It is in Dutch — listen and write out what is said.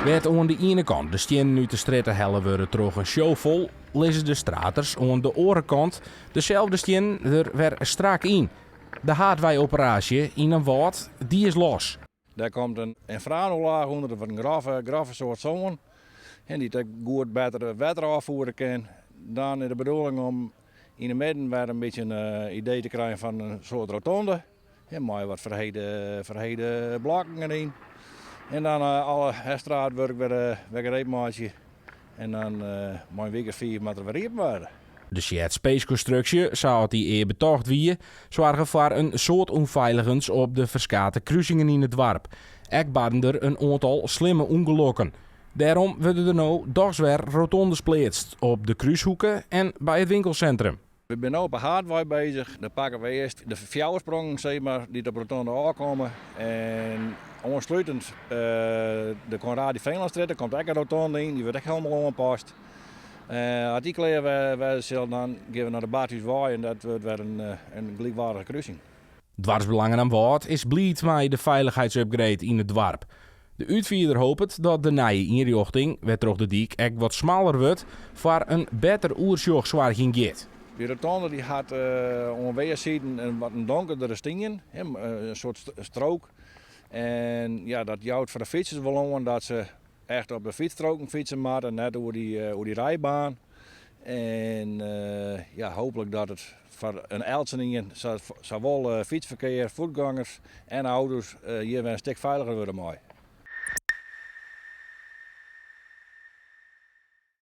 Werd aan de ene kant de stenen uit de straten hellen worden terug een show vol, lezen de straters aan de andere kant dezelfde stenen er weer strak in. De haatwij-operatie in een woord, die is los. Daar komt een infrarolaag onder van een graffe soort zon. En die dat goed beter water afvoeren kan. Dan is de bedoeling om in het midden weer een beetje een idee te krijgen van een soort rotonde. En met wat verheden blokken erin. En dan alle straatwerk weer gereedmaatje. En dan mijn week 4 moet er weer worden. De shared space constructie zou die eer betoogd wie zorgen voor een soort onveiligens op de verskate kruisingen in het dorp. Ook baden er een aantal slimme ongelukken. Daarom worden er nu dagswer rotondes geplaatst op de kruishoeken en bij het winkelcentrum. We zijn nu op een haardwij bezig. Dan pakken we eerst de fjouwersprongen zeg maar, die op de rotonde aankomen. En aansluitend de Conradi Veenlandstraat, daar komt ook een rotonde in, die wordt echt helemaal aangepast. Als die klaar we dan gaan we naar de Baarthuiswaai en dat wordt weer een gelijkwaardige kruising. Dwarsbelangen aan woord is blied met de veiligheidsupgrade in het dorp. De uitvinder hoopt dat de nieuwe inrichting, werd door de dik, echt wat smaller wordt voor een beter oersjogzwaarging gaat. Die rotonde die had onweerzijden een donkerdere stingen, een soort strook. En ja, dat jouwt voor de fietsers wel aan dat ze echt op de fietsstroken fietsen moeten, net over die rijbaan. En ja, hopelijk dat het voor een Elseningen zowel fietsverkeer, voetgangers en auto's hier weer een stuk veiliger worden.